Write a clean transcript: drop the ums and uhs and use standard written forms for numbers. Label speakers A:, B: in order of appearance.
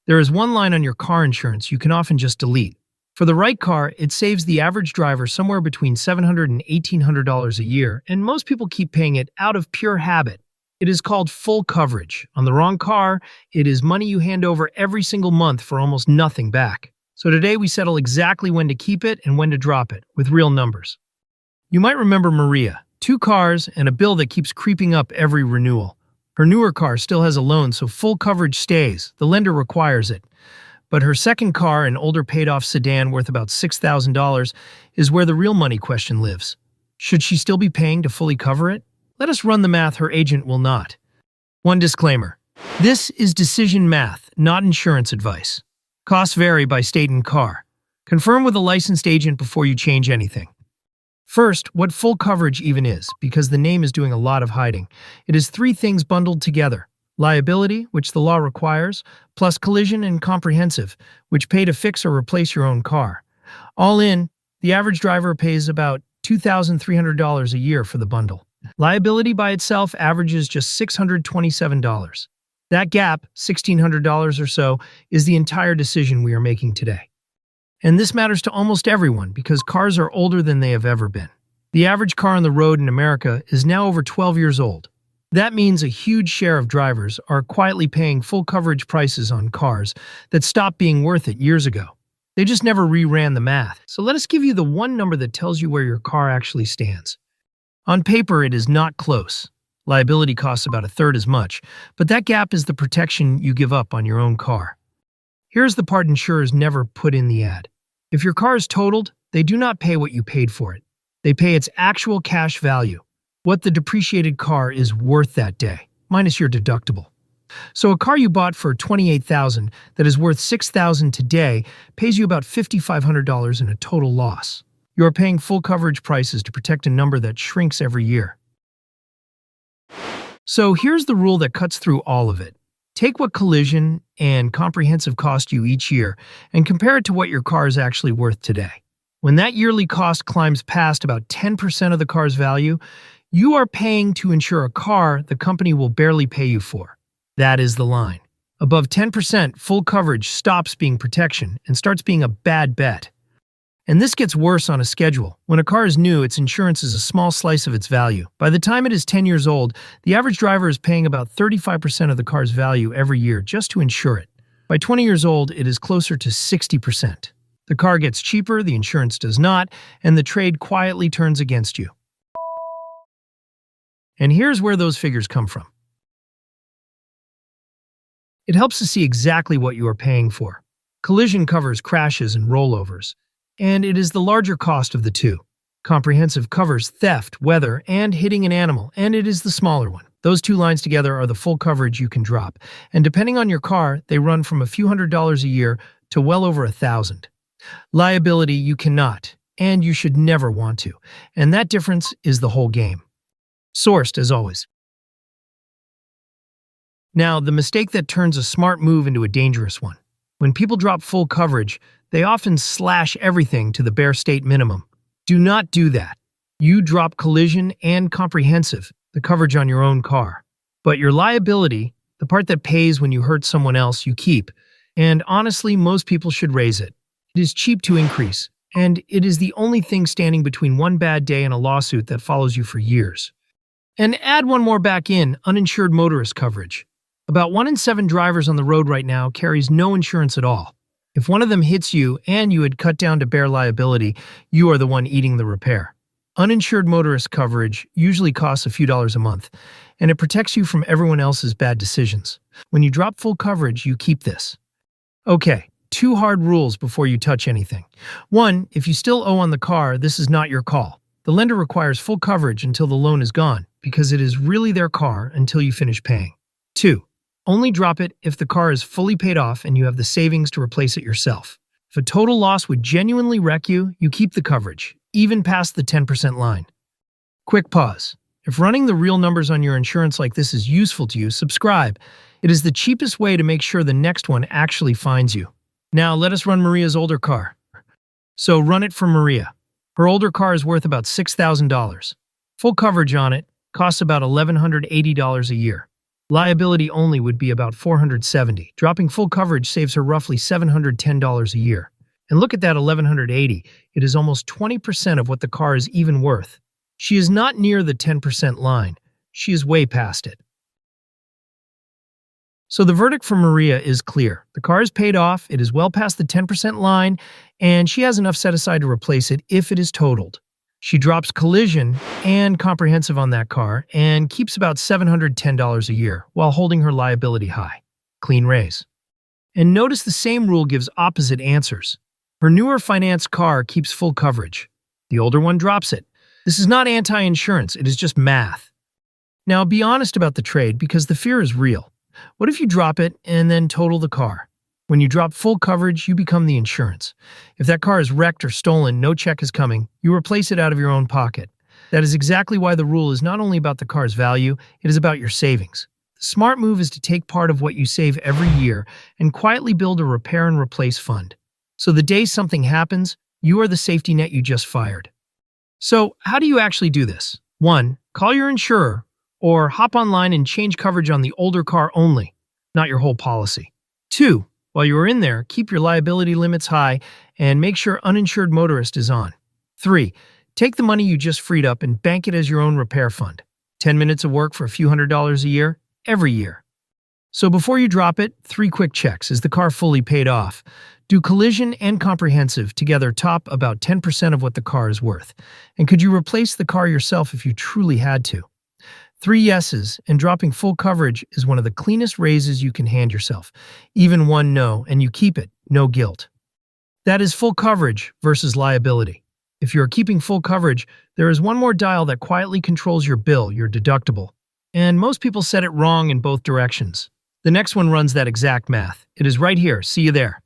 A: There is one line on your car insurance you can often just delete. For the right car, it saves the average driver somewhere between $700 and $1,800 a year, and most people keep paying it out of pure habit. It is called full coverage. On the wrong car, it is money you hand over every single month for almost nothing back. So today we settle exactly when to keep it and when to drop it, with real numbers. You might remember Maria, 2 cars and a bill that keeps creeping up every renewal. Her newer car still has a loan, so full coverage stays. The lender requires it. But her second car, an older paid-off sedan worth about $6,000, is where the real money question lives. Should she still be paying to fully cover it? Let us run the math her agent will not. One disclaimer. This is decision math, not insurance advice. Costs vary by state and car. Confirm with a licensed agent before you change anything. First, what full coverage even is, because the name is doing a lot of hiding. It is 3 things bundled together. Liability, which the law requires, plus collision and comprehensive, which pay to fix or replace your own car. All in, the average driver pays about $2,300 a year for the bundle. Liability by itself averages just $627. That gap, $1,600 or so, is the entire decision we are making today. And this matters to almost everyone because cars are older than they have ever been. The average car on the road in America is now over 12 years old. That means a huge share of drivers are quietly paying full coverage prices on cars that stopped being worth it years ago. They just never reran the math. So let us give you the one number that tells you where your car actually stands. On paper, it is not close. Liability costs about 1/3 as much, but that gap is the protection you give up on your own car. Here's the part insurers never put in the ad. If your car is totaled, they do not pay what you paid for it. They pay its actual cash value, what the depreciated car is worth that day, minus your deductible. So a car you bought for $28,000 that is worth $6,000 today pays you about $5,500 in a total loss. You are paying full coverage prices to protect a number that shrinks every year. So here's the rule that cuts through all of it. Take what collision and comprehensive cost you each year and compare it to what your car is actually worth today. When that yearly cost climbs past about 10% of the car's value, you are paying to insure a car the company will barely pay you for. That is the line. Above 10%, full coverage stops being protection and starts being a bad bet. And this gets worse on a schedule. When a car is new, its insurance is a small slice of its value. By the time it is 10 years old, the average driver is paying about 35% of the car's value every year just to insure it. By 20 years old, it is closer to 60%. The car gets cheaper, the insurance does not, and the trade quietly turns against you. And here's where those figures come from. It helps to see exactly what you are paying for. Collision covers crashes and rollovers, and it is the larger cost of the two. Comprehensive covers theft, weather, and hitting an animal, and it is the smaller one. Those 2 lines together are the full coverage you can drop, and depending on your car, they run from a few $100s a year to well over $1,000. Liability you cannot, and you should never want to, and that difference is the whole game. Sourced, as always. Now, the mistake that turns a smart move into a dangerous one. When people drop full coverage, they often slash everything to the bare state minimum. Do not do that. You drop collision and comprehensive, the coverage on your own car. But your liability, the part that pays when you hurt someone else, you keep. And honestly, most people should raise it. It is cheap to increase, and it is the only thing standing between one bad day and a lawsuit that follows you for years. And add one more back in, uninsured motorist coverage. About 1 in 7 drivers on the road right now carries no insurance at all. If one of them hits you and you had cut down to bare liability, you are the one eating the repair. Uninsured motorist coverage usually costs a few dollars a month, and it protects you from everyone else's bad decisions. When you drop full coverage, you keep this. Okay, 2 hard rules before you touch anything. 1, if you still owe on the car, this is not your call. The lender requires full coverage until the loan is gone, because it is really their car until you finish paying. 2, only drop it if the car is fully paid off and you have the savings to replace it yourself. If a total loss would genuinely wreck you, you keep the coverage, even past the 10% line. Quick pause. If running the real numbers on your insurance like this is useful to you, subscribe. It is the cheapest way to make sure the next one actually finds you. Now, let us run Maria's older car. So run it for Maria. Her older car is worth about $6,000. Full coverage on it costs about $1,180 a year. Liability only would be about $470. Dropping full coverage saves her roughly $710 a year. And look at that $1,180. It is almost 20% of what the car is even worth. She is not near the 10% line. She is way past it. So the verdict for Maria is clear. The car is paid off, it is well past the 10% line, and she has enough set aside to replace it if it is totaled. She drops collision and comprehensive on that car and keeps about $710 a year while holding her liability high. Clean raise. And notice the same rule gives opposite answers. Her newer financed car keeps full coverage. The older one drops it. This is not anti-insurance, it is just math. Now be honest about the trade because the fear is real. What if you drop it and then total the car? When you drop full coverage, you become the insurance. If that car is wrecked or stolen, no check is coming. You replace it out of your own pocket. That is exactly why the rule is not only about the car's value, it is about your savings. The smart move is to take part of what you save every year and quietly build a repair and replace fund. So the day something happens, you are the safety net you just fired. So how do you actually do this? 1. Call your insurer or hop online and change coverage on the older car only, not your whole policy. 2. While you are in there, keep your liability limits high and make sure uninsured motorist is on. 3. Take the money you just freed up and bank it as your own repair fund. 10 minutes of work for a few $100s a year, every year. So before you drop it, 3 quick checks. Is the car fully paid off? Do collision and comprehensive together top about 10% of what the car is worth? And could you replace the car yourself if you truly had to? 3 yeses, and dropping full coverage is one of the cleanest raises you can hand yourself. Even 1 no, and you keep it, no guilt. That is full coverage versus liability. If you are keeping full coverage, there is one more dial that quietly controls your bill, your deductible. And most people set it wrong in both directions. The next one runs that exact math. It is right here. See you there.